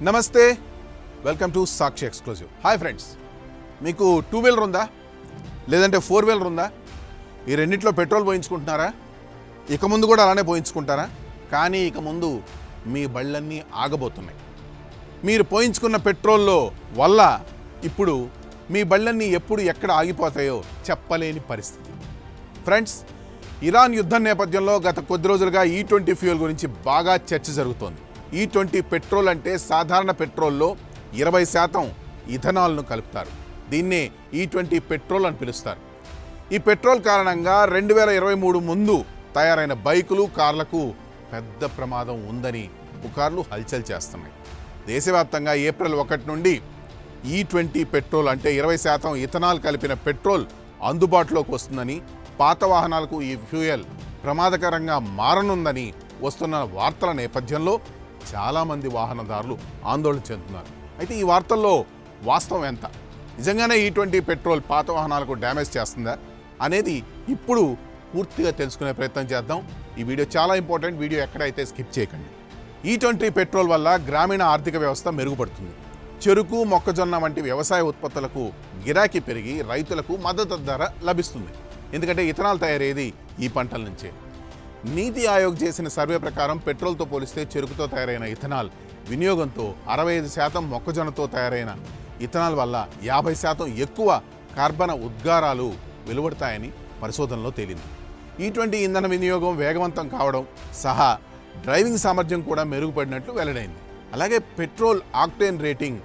నమస్తే, welcome to Sakshi exclusive. Hi friends, మీకు 2 wheeler ఉందా లేదంటే 4 వీలర్ ఉందా? ఈ రెండింటిలో పెట్రోల్ పోయించుకుంటున్నారా? ఇక ముందు కూడా అలానే పోయించుకుంటారా? కానీ ఇక ముందు మీ బళ్ళన్నీ ఆగబోతున్నాయి. మీరు పోయించుకున్న పెట్రోల్లో వల్ల ఇప్పుడు మీ బళ్ళన్నీ ఎప్పుడు ఎక్కడ ఆగిపోతాయో చెప్పలేని పరిస్థితి. ఫ్రెండ్స్, ఇరాన్ యుద్ధం నేపథ్యంలో గత కొద్ది రోజులుగా E20 ఫ్యూయల్ గురించి బాగా చర్చ జరుగుతోంది. E20 పెట్రోల్ అంటే సాధారణ పెట్రోల్లో 20% ఇథనాల్ను కలుపుతారు. దీన్నే E20 పెట్రోల్ అని పిలుస్తారు. ఈ పెట్రోల్ కారణంగా 2023 ముందు తయారైన బైకులు, కార్లకు పెద్ద ప్రమాదం ఉందని పుకార్లు హల్చల్ చేస్తున్నాయి. దేశవ్యాప్తంగా ఏప్రిల్ 1 నుండి E20 పెట్రోల్ అంటే 20% ఇథనాల్ కలిపిన పెట్రోల్ అందుబాటులోకి వస్తుందని, పాత వాహనాలకు ఈ ఫ్యూయల్ ప్రమాదకరంగా మారనుందని వస్తున్న వార్తల నేపథ్యంలో చాలామంది వాహనదారులు ఆందోళన చెందుతున్నారు. అయితే ఈ వార్తల్లో వాస్తవం ఎంత? నిజంగానే E20 పెట్రోల్ పాత వాహనాలకు డ్యామేజ్ చేస్తుందా అనేది ఇప్పుడు పూర్తిగా తెలుసుకునే ప్రయత్నం చేద్దాం. ఈ వీడియో చాలా ఇంపార్టెంట్. వీడియో ఎక్కడైతే స్కిప్ చేయకండి. E20 పెట్రోల్ వల్ల గ్రామీణ ఆర్థిక వ్యవస్థ మెరుగుపడుతుంది. చెరుకు, మొక్కజొన్న వంటి వ్యవసాయ ఉత్పత్తులకు గిరాకీ పెరిగి రైతులకు మద్దతు ధర లభిస్తుంది. ఎందుకంటే ఇథనాల్ తయారయ్యేది ఈ పంటల నుంచే. నీతి ఆయోగ్ చేసిన సర్వే ప్రకారం పెట్రోల్తో పోలిస్తే చెరుకుతో తయారైన ఇథనాల్ వినియోగంతో 65% మొక్కజొన్నతో తయారైన ఇథనాల్ వల్ల 50% ఎక్కువ కార్బన ఉద్గారాలు వెలువడతాయని పరిశోధనలో తేలింది. E20 ఇంధన వినియోగం వేగవంతం కావడం సహా డ్రైవింగ్ సామర్థ్యం కూడా మెరుగుపడినట్లు వెల్లడైంది. అలాగే పెట్రోల్ ఆక్టేన్ రేటింగ్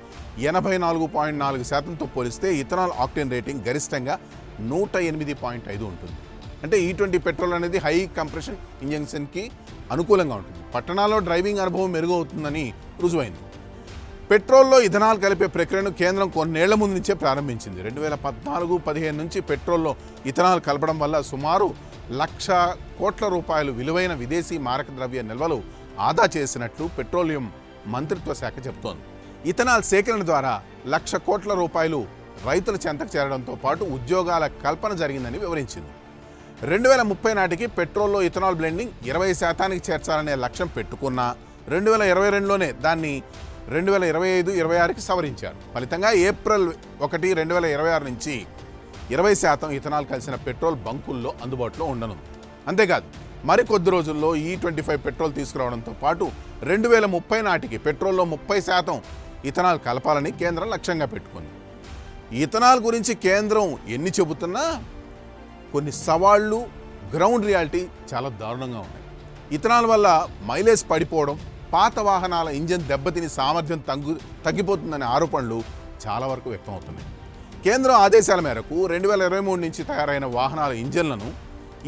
84.4%తో పోలిస్తే ఇథనాల్ ఆక్టేన్ రేటింగ్ గరిష్టంగా 108.5 ఉంటుంది. అంటే E20 పెట్రోల్ అనేది హై కంప్రెషన్ ఇంజన్కి అనుకూలంగా ఉంటుంది. పట్టణాల్లో డ్రైవింగ్ అనుభవం మెరుగవుతుందని రుజువైంది. పెట్రోల్లో ఇథనాల్ కలిపే ప్రక్రియను కేంద్రం కొన్నేళ్ల ముందు నుంచే ప్రారంభించింది. 2014-15 నుంచి పెట్రోల్లో ఇథనాల్ కలపడం వల్ల సుమారు 1,00,000 కోట్ల రూపాయలు విలువైన విదేశీ మారక ద్రవ్య నిల్వలు ఆదా చేసినట్లు పెట్రోలియం మంత్రిత్వ శాఖ చెబుతోంది. ఇథనాల్ సేకరణ ద్వారా 1,00,000 కోట్ల రూపాయలు రైతుల చెంతకు చేరడంతో పాటు ఉద్యోగాల కల్పన జరిగిందని వివరించింది. 2030 నాటికి పెట్రోల్లో ఇథనాల్ బ్లెండింగ్ 20%కి చేర్చాలనే లక్ష్యం పెట్టుకున్నా 2022లోనే దాన్ని 2025-26కి సవరించారు. ఫలితంగా ఏప్రిల్ 1, 2026 నుంచి 20% ఇథనాల్ కలిసిన పెట్రోల్ బంకుల్లో అందుబాటులో ఉండనుంది. అంతేకాదు, మరికొద్ది రోజుల్లో E25 పెట్రోల్ తీసుకురావడంతో పాటు 2030 నాటికి పెట్రోల్లో 30% ఇథనాల్ కలపాలని కేంద్రం లక్ష్యంగా పెట్టుకుంది. ఇథనాల్ గురించి కేంద్రం ఎన్ని చెబుతున్నా కొన్ని సవాళ్లు, గ్రౌండ్ రియాలిటీ చాలా దారుణంగా ఉన్నాయి. ఇథనాల్ వల్ల మైలేజ్ పడిపోవడం, పాత వాహనాల ఇంజన్ దెబ్బతిని సామర్థ్యం తగ్గిపోతుందనే ఆరోపణలు చాలా వరకు వ్యక్తమవుతున్నాయి. కేంద్రం ఆదేశాల మేరకు 2023 నుంచి తయారైన వాహనాల ఇంజన్లను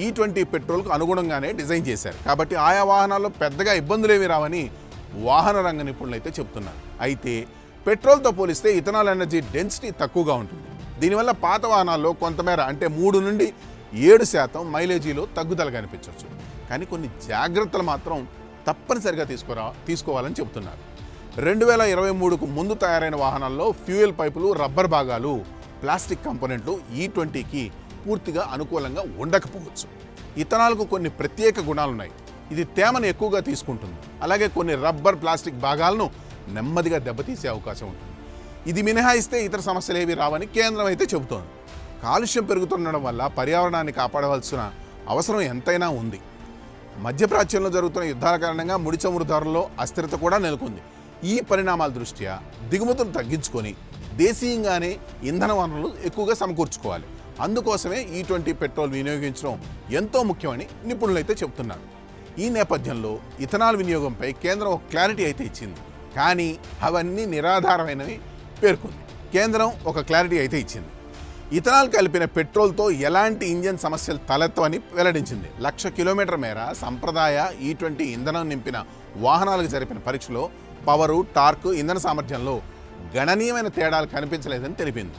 E20 పెట్రోల్కు అనుగుణంగానే డిజైన్ చేశారు. కాబట్టి ఆయా వాహనాల్లో పెద్దగా ఇబ్బందులేమీ రావని వాహన రంగ నిపుణులు అయితే చెబుతున్నారు. అయితే పెట్రోల్తో పోలిస్తే ఇథనాల్ ఎనర్జీ డెన్సిటీ తక్కువగా ఉంటుంది. దీనివల్ల పాత వాహనాల్లో కొంతమేర అంటే 3 నుండి 7% మైలేజీలో తగ్గుదల కనిపించవచ్చు. కానీ కొన్ని జాగ్రత్తలు మాత్రం తప్పనిసరిగా తీసుకోవాలని చెబుతున్నారు. 2023కు ముందు తయారైన వాహనాల్లో ఫ్యూయల్ పైపులు, రబ్బర్ భాగాలు, ప్లాస్టిక్ కాంపోనెంట్లు E20కి పూర్తిగా అనుకూలంగా ఉండకపోవచ్చు. ఇథనాల్కు కొన్ని ప్రత్యేక గుణాలున్నాయి. ఇది తేమను ఎక్కువగా తీసుకుంటుంది. అలాగే కొన్ని రబ్బర్, ప్లాస్టిక్ భాగాలను నెమ్మదిగా దెబ్బతీసే అవకాశం ఉంటుంది. ఇది మినహాయిస్తే ఇతర సమస్యలు ఏవి రావని కేంద్రం అయితే చెబుతోంది. కాలుష్యం పెరుగుతుండడం వల్ల పర్యావరణాన్ని కాపాడవలసిన అవసరం ఎంతైనా ఉంది. మధ్యప్రాచ్యంలో జరుగుతున్న యుద్ధాల కారణంగా ముడి చమురు ధరల్లో అస్థిరత కూడా నెలకొంది. ఈ పరిణామాల దృష్ట్యా దిగుమతులు తగ్గించుకొని దేశీయంగానే ఇంధన వనరులు ఎక్కువగా సమకూర్చుకోవాలి. అందుకోసమే E20 పెట్రోల్ వినియోగించడం ఎంతో ముఖ్యమని నిపుణులు అయితే చెబుతున్నారు. ఈ నేపథ్యంలో ఇథనాల్ వినియోగంపై కేంద్రం ఒక క్లారిటీ అయితే ఇచ్చింది. కానీ అవన్నీ నిరాధారమైనవి పేర్కొంది. కేంద్రం ఒక క్లారిటీ అయితే ఇచ్చింది. ఇథనాల్ కలిపిన పెట్రోల్తో ఎలాంటి ఇంజన్ సమస్యలు తలెత్తవని వెల్లడించింది. 1,00,000 కిలోమీటర్ మేర సంప్రదాయ E20 ఇంధనం నింపిన వాహనాలకు జరిపిన పరీక్షలో పవరు, టార్క్, ఇంధన సామర్థ్యంలో గణనీయమైన తేడాలు కనిపించలేదని తెలిపింది.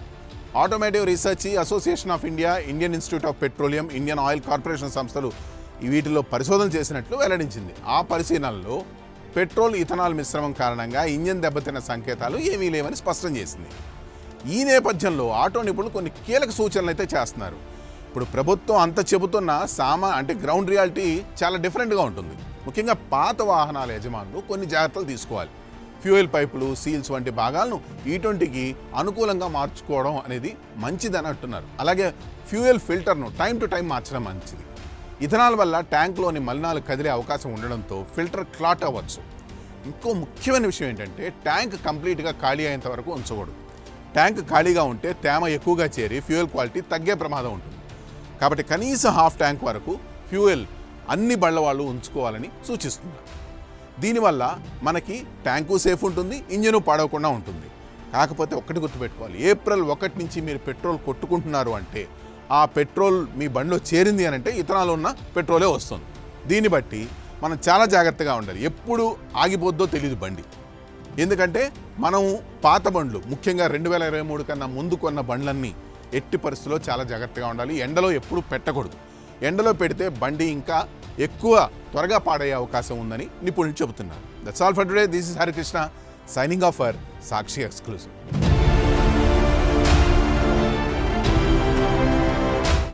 Automotive research association of India, Indian institute of petroleum, Indian oil corporation సంస్థలు వీటిలో పరిశోధన చేసినట్లు వెల్లడించింది. ఆ పరిశీలనలో పెట్రోల్, ఇథనాల్ మిశ్రమం కారణంగా ఇంజన్ దెబ్బతిన్న సంకేతాలు ఏమీ లేవని స్పష్టం చేసింది. ఈ నేపథ్యంలో ఆటో నిపుణులు కొన్ని కీలక సూచనలు అయితే చేస్తున్నారు. ఇప్పుడు ప్రభుత్వం అంత చెబుతున్న గ్రౌండ్ రియాలిటీ చాలా డిఫరెంట్గా ఉంటుంది. ముఖ్యంగా పాత వాహనాల యజమానులు కొన్ని జాగ్రత్తలు తీసుకోవాలి. ఫ్యూయల్ పైపులు, సీల్స్ వంటి భాగాలను E20కి అనుకూలంగా మార్చుకోవడం అనేది మంచిదని అంటున్నారు. అలాగే ఫ్యూయల్ ఫిల్టర్ను టైం టు టైం మార్చడం మంచిది. ఇథనాల్ వల్ల ట్యాంక్లోని మలినాలు కదిలే అవకాశం ఉండడంతో ఫిల్టర్ క్లాట్ అవ్వచ్చు. ఇంకో ముఖ్యమైన విషయం ఏంటంటే ట్యాంక్ కంప్లీట్గా ఖాళీ అయ్యేంత వరకు ఉంచకూడదు. ట్యాంక్ ఖాళీగా ఉంటే తేమ ఎక్కువగా చేరి ఫ్యూయల్ క్వాలిటీ తగ్గే ప్రమాదం ఉంటుంది. కాబట్టి కనీసం హాఫ్ ట్యాంక్ వరకు ఫ్యూయల్ అన్ని బళ్ళ వాళ్ళు ఉంచుకోవాలని సూచిస్తున్నారు. దీనివల్ల మనకి ట్యాంకు సేఫ్ ఉంటుంది, ఇంజను పాడవకుండా ఉంటుంది. కాకపోతే ఒక్కటి గుర్తుపెట్టుకోవాలి, ఏప్రిల్ 1 నుంచి మీరు పెట్రోల్ కొట్టుకుంటున్నారు అంటే ఆ పెట్రోల్ మీ బండిలో చేరింది అని అంటే ఇథనాల్ ఉన్న పెట్రోలే వస్తుంది. దీన్ని బట్టి మనం చాలా జాగ్రత్తగా ఉండాలి. ఎప్పుడు ఆగిపోద్దో తెలియదు బండి. ఎందుకంటే మనం పాత బండ్లు ముఖ్యంగా 2023 కన్నా ముందు కొన్న బండ్లన్నీ ఎట్టి పరిస్థితుల్లో చాలా జాగ్రత్తగా ఉండాలి. ఎండలో ఎప్పుడు పెట్టకూడదు. ఎండలో పెడితే బండి ఇంకా ఎక్కువ త్వరగా పాడయ్యే అవకాశం ఉందని నిపుణులు చెబుతున్నారు. That's all for today. This is Harikrishna signing off for Sakshi exclusive.